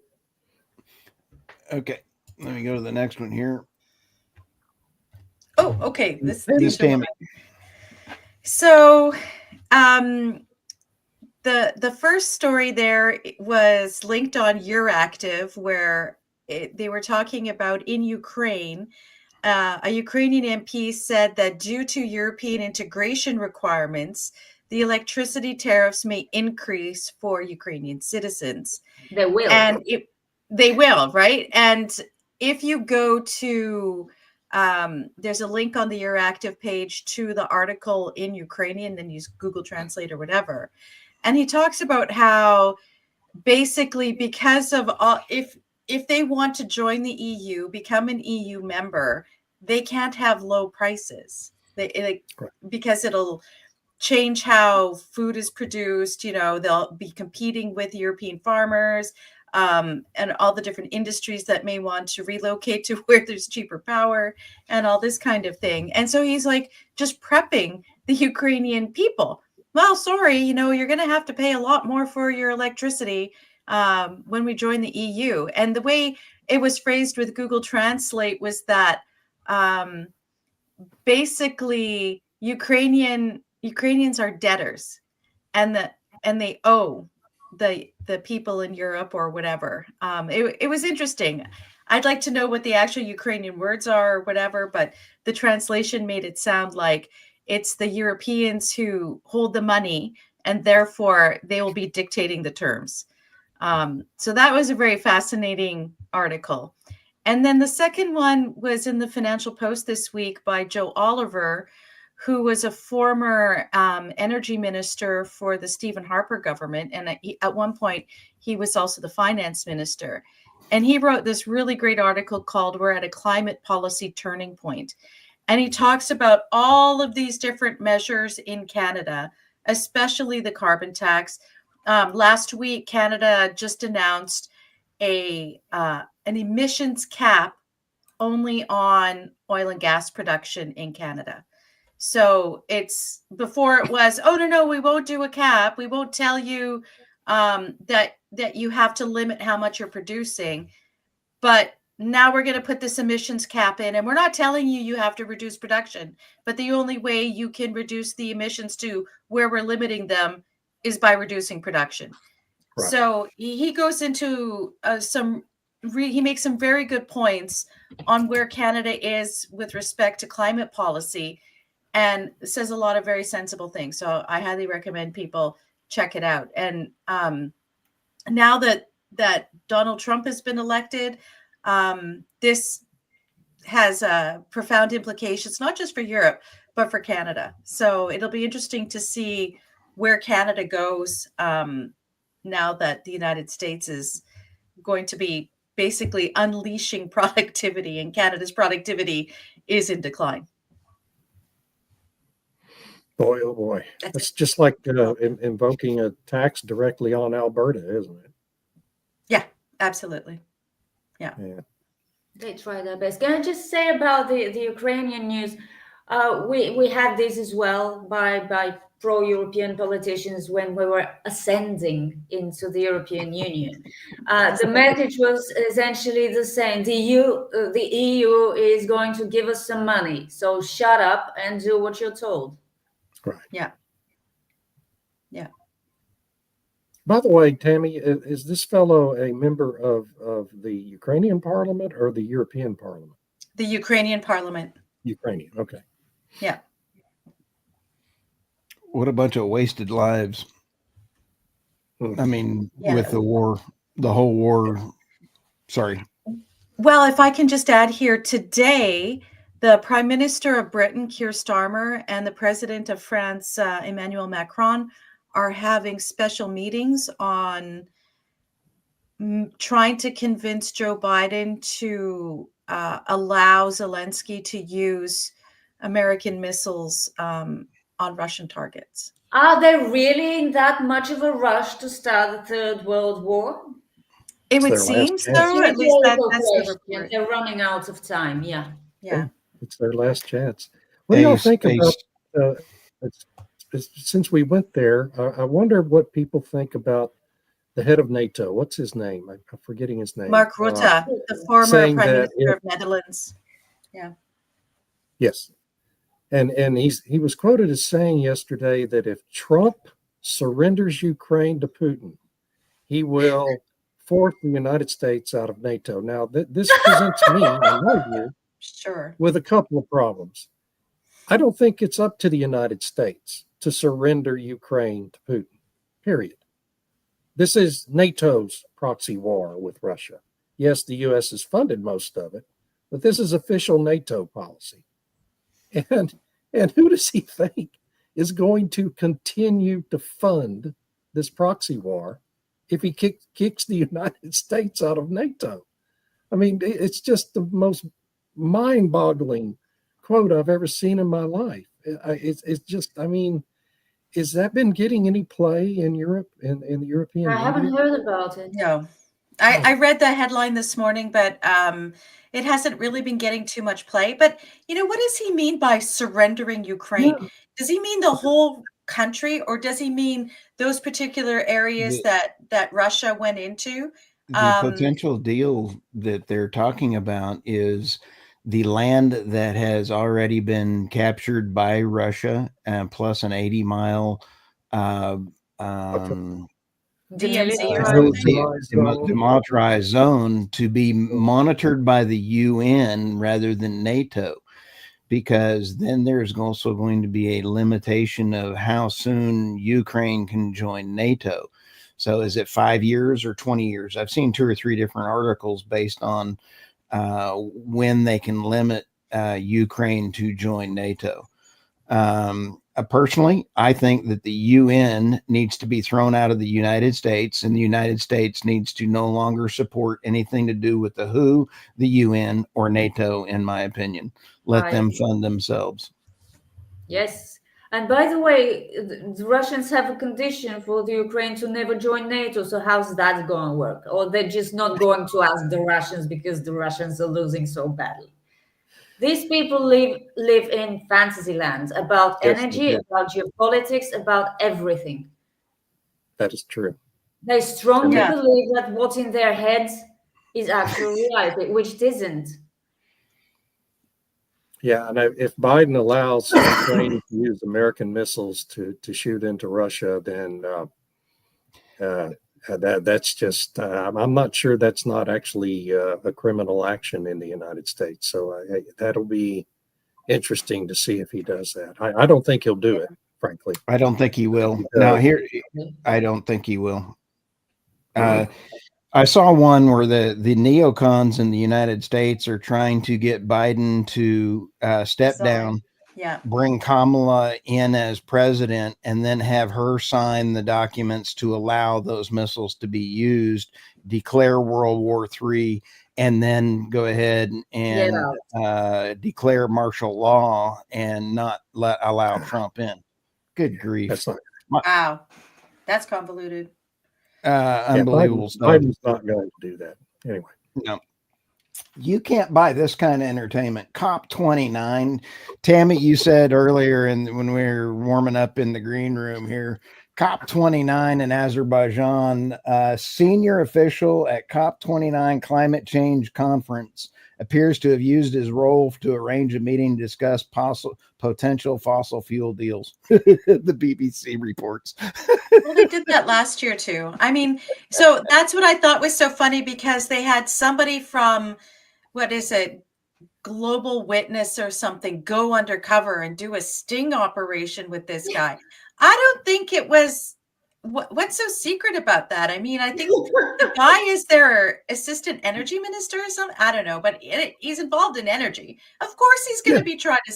Okay, let me go to the next one here. Oh, okay. Yes, Tammy. So, the first story there was linked on Euractiv, where they were talking about in Ukraine. A Ukrainian MP said that due to European integration requirements, the electricity tariffs may increase for Ukrainian citizens. They will. And they will, right? And if you go to, there's a link on the Euractiv page to the article in Ukrainian, then use Google Translate or whatever. And he talks about how basically because of all, if they want to join the EU, become an EU member, they can't have low prices. Because it'll change how food is produced. You know, they'll be competing with European farmers and all the different industries that may want to relocate to where there's cheaper power and all this kind of thing. And so he's like just prepping the Ukrainian people. Well, sorry, you know, you're going to have to pay a lot more for your electricity when we join the EU. And the way it was phrased with Google Translate was that basically Ukrainians are debtors, and they owe the people in Europe or whatever. It was interesting. I'd like to know what the actual Ukrainian words are or whatever, but the translation made it sound like it's the Europeans who hold the money, and therefore they will be dictating the terms. So that was a very fascinating article. And then the second one was in the Financial Post this week by Joe Oliver, who was a former energy minister for the Stephen Harper government. And at one point, he was also the finance minister. And he wrote this really great article called "We're at a Climate Policy Turning Point." And he talks about all of these different measures in Canada, especially the carbon tax. Last week, Canada just announced an emissions cap only on oil and gas production in Canada. So it's before it was, oh, no, we won't do a cap. We won't tell you that you have to limit how much you're producing. But now we're going to put this emissions cap in, and we're not telling you have to reduce production. But the only way you can reduce the emissions to where we're limiting them is by reducing production. Right. So he goes into he makes some very good points on where Canada is with respect to climate policy, and says a lot of very sensible things. So I highly recommend people check it out. And now that Donald Trump has been elected, this has profound implications, not just for Europe, but for Canada. So it'll be interesting to see where Canada goes now that the United States is going to be basically unleashing productivity, and Canada's productivity is in decline. Boy, oh boy. It's just like invoking a tax directly on Alberta, isn't it? Yeah, absolutely. Yeah. They try their best. Can I just say about the Ukrainian news? We had this as well by pro-European politicians when we were ascending into the European Union. The message was essentially the same. The EU is going to give us some money, so shut up and do what you're told. Right. Yeah. Yeah. By the way, Tammy, is this fellow a member of the Ukrainian parliament or the European parliament? The Ukrainian parliament. Ukrainian, okay. Yeah. What a bunch of wasted lives. I mean, with the whole war. Sorry. Well, if I can just add here, today, The Prime Minister of Britain, Keir Starmer, and the President of France, Emmanuel Macron, are having special meetings on trying to convince Joe Biden to allow Zelensky to use American missiles on Russian targets. Are they really in that much of a rush to start the Third World War? It It's would their last seem chance. so. At least that's the Question. report. They're running out of time. Yeah. Yeah. It's their last chance. What do y'all think about, since we went there, I wonder what people think about the head of NATO. What's his name? I'm forgetting his name. Mark Rutte, the former saying Prime that Minister of Netherlands. Yeah. Yes. And he was quoted as saying yesterday that if Trump surrenders Ukraine to Putin, he will force the United States out of NATO. Now, this presents me, in my view, Sure. with a couple of problems. I don't think it's up to the United States to surrender Ukraine to Putin, period. This is NATO's proxy war with Russia. Yes, the U.S. has funded most of it, but this is official NATO policy. And who does he think is going to continue to fund this proxy war if he kicks the United States out of NATO? I mean, it's just the most mind-boggling quote I've ever seen in my life. It's just, I mean, has that been getting any play in Europe, in the European I haven't media? heard about it. No. I read the headline this morning, but it hasn't really been getting too much play. But, what does he mean by surrendering Ukraine? Yeah. Does he mean the whole country, or does he mean those particular areas that Russia went into? The potential deal that they're talking about is the land that has already been captured by Russia, plus an 80-mile demilitarized zone to be monitored by the UN rather than NATO, because then there's also going to be a limitation of how soon Ukraine can join NATO. So is it 5 years or 20 years? I've seen 2 or 3 different articles based on when they can limit Ukraine to join NATO. Personally, I think that the UN needs to be thrown out of the United States, and the United States needs to no longer support anything to do with the WHO, the UN, or NATO, in my opinion. Let them fund themselves. Yes. And by the way, the Russians have a condition for the Ukraine to never join NATO. So how's that going to work? Or they're just not going to ask the Russians because the Russians are losing so badly. These people live in fantasy lands about energy, about geopolitics, about everything. That is true. They strongly believe that what's in their heads is actual reality, which it isn't. Yeah, and if Biden allows Ukraine to use American missiles to shoot into Russia, then that's just, I'm not sure that's not actually a criminal action in the United States. So that'll be interesting to see if he does that. I don't think he'll do it, frankly. I don't think he will. I don't think he will. I saw one where the neocons in the United States are trying to get Biden to step down, bring Kamala in as president, and then have her sign the documents to allow those missiles to be used, declare World War III, and then go ahead and declare martial law and not allow Trump in. Good grief. Wow. That's convoluted. Unbelievable stuff. Biden's not going to do that anyway. No, you can't buy this kind of entertainment. COP29, Tammy, you said earlier, and when we were warming up in the green room here, COP29 in Azerbaijan, senior official at COP29 climate change conference appears to have used his role to arrange a meeting to discuss potential fossil fuel deals. The BBC reports. Well, they did that last year too. I mean, so that's what I thought was so funny, because they had somebody from, what is it, Global Witness or something, go undercover and do a sting operation with this guy. I don't think it was what's so secret about that? I mean, I think the guy is their assistant energy minister or something. I don't know, but he's involved in energy. Of course, he's going to be trying to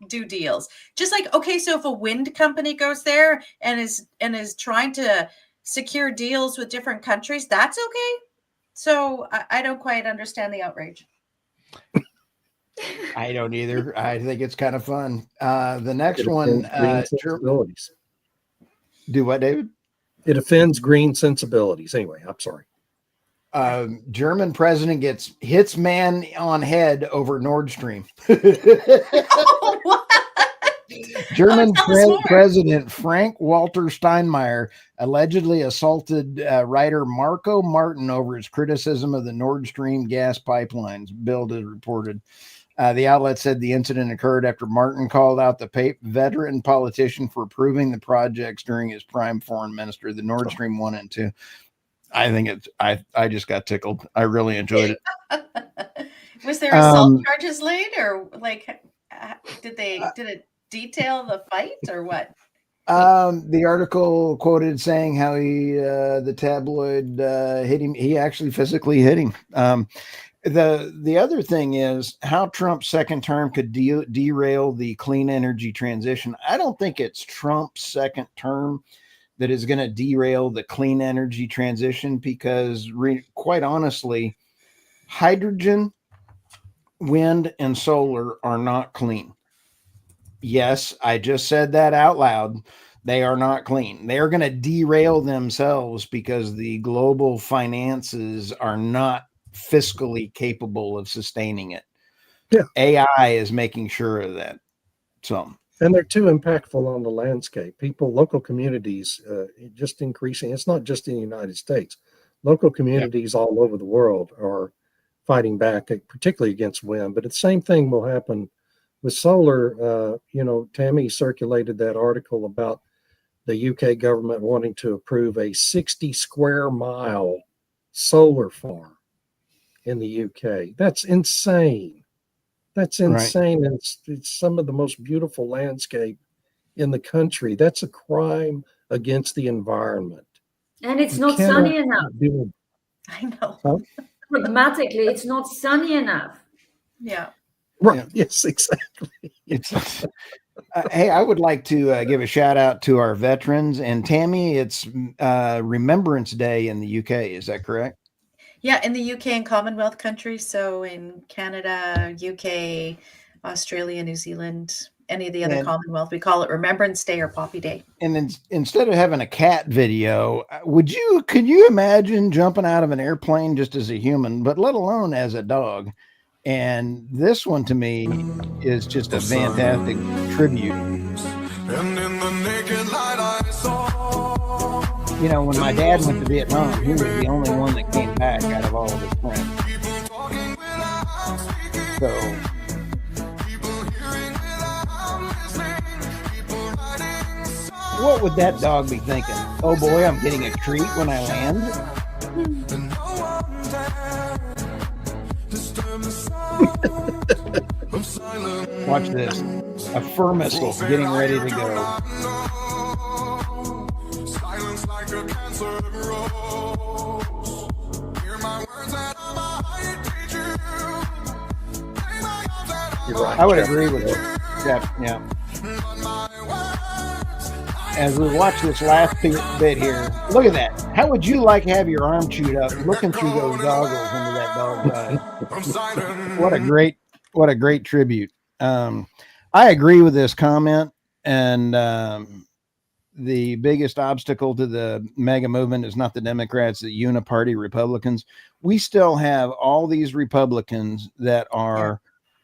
do deals. Just like, okay, so if a wind company goes there and is trying to secure deals with different countries, that's okay. So I don't quite understand the outrage. I don't either. I think it's kind of fun. The next It one, offends green sensibilities. do what, David? It offends green sensibilities. Anyway, I'm sorry. German president hits man on head over Nord Stream. What? German tell us more. President Frank Walter Steinmeier allegedly assaulted writer Marco Martin over his criticism of the Nord Stream gas pipelines, Bild has reported. The outlet said the incident occurred after Martin called out the veteran politician for approving the projects during his prime foreign minister, the Nord Stream 1 and 2. I think I just got tickled. I really enjoyed it. Was there assault charges laid, or like did it detail the fight or what? The article quoted saying how the tabloid hit him. He actually physically hit him. The other thing is how Trump's second term could derail the clean energy transition. I don't think it's Trump's second term that is going to derail the clean energy transition because, quite honestly, hydrogen, wind, and solar are not clean. Yes, I just said that out loud. They are not clean. They are going to derail themselves because the global finances are not fiscally capable of sustaining it. Yeah. AI is making sure of that. So, and they're too impactful on the landscape. Local communities, just increasing. It's not just in the United States. Local communities all over the world are fighting back, particularly against wind. But the same thing will happen with solar. Tammy circulated that article about the UK government wanting to approve a 60 square mile solar farm in the UK. That's insane. That's insane. Right. It's some of the most beautiful landscape in the country. That's a crime against the environment. And it's not sunny enough. I know. Huh? Pragmatically, it's not sunny enough. Yeah. Right. Yeah. Yes, exactly. Hey, I would like to give a shout out to our veterans. And Tammy, it's Remembrance Day in the UK. Is that correct? Yeah, in the UK and Commonwealth countries. So in Canada, UK, Australia, New Zealand, any of the other Commonwealth, we call it Remembrance Day or Poppy Day. And instead of having a cat video, could you imagine jumping out of an airplane just as a human, but let alone as a dog? And this one to me is just a fantastic tribute. And in the naked light I saw. When my dad went to Vietnam, he was the only one that came back out of all of his friends. So, what would that dog be thinking? Oh boy, I'm getting a treat when I land. Watch this. A fur missile getting ready to go. You're right. I would agree with it. Yeah. As we watch this last bit here, look at that. How would you like to have your arm chewed up looking through those goggles into that dog's eye? What a great tribute. I agree with this comment. And the biggest obstacle to the mega movement is not the Democrats, the uniparty Republicans. We still have all these Republicans that are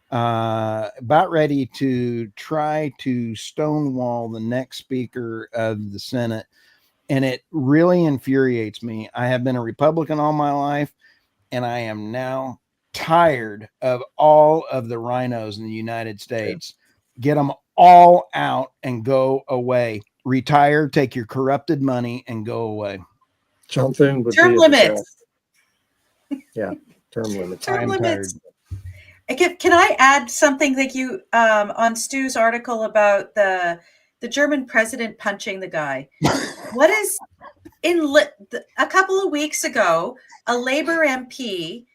about ready to try to stonewall the next speaker of the Senate. And it really infuriates me. I have been a Republican all my life, and I am now tired of all of the rhinos in the United States. Get them all out and go away. Retire, take your corrupted money, and go away. John Thune would term limits. Yeah, term limits. Term limits. Can I add something that you on Stu's article about the German president punching the guy? What a couple of weeks ago, a Labor MP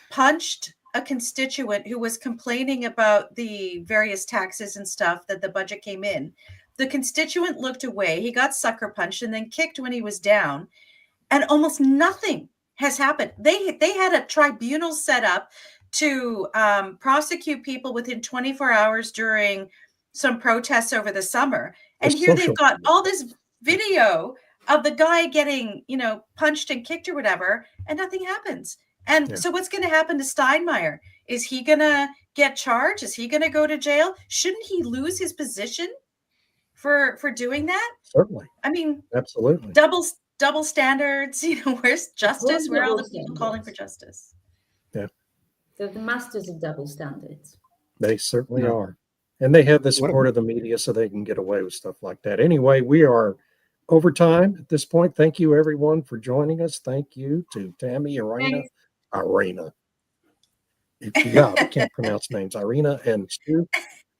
punched a constituent who was complaining about the various taxes and stuff that the budget came in. The constituent looked away. He got sucker punched and then kicked when he was down. And almost nothing has happened. They had a tribunal set up to prosecute people within 24 hours during some protests over the summer. And It's here they've social got media. all this video of the guy getting, punched and kicked or whatever, and nothing happens. And Yeah. so what's going to happen to Steinmeier? Is he going to get charged? Is he going to go to jail? Shouldn't he lose his position for doing that? Certainly. I mean, Absolutely. double standards, where's justice? Where are all the people calling for justice? They're the masters of double standards. They certainly Yeah. are. And they have the What a- support of the media so they can get away with stuff like that. Anyway, we are over time at this point. Thank you, everyone, for joining us. Thank you to Tammy, Irina. Yeah, I can't pronounce names. Irina and Stu.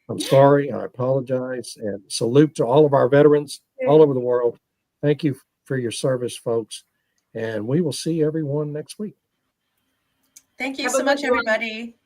I'm sorry. I apologize. And salute to all of our veterans all over the world. Thank you for your service, folks. And we will see everyone next week. Thank you Have so a much, good one. everybody.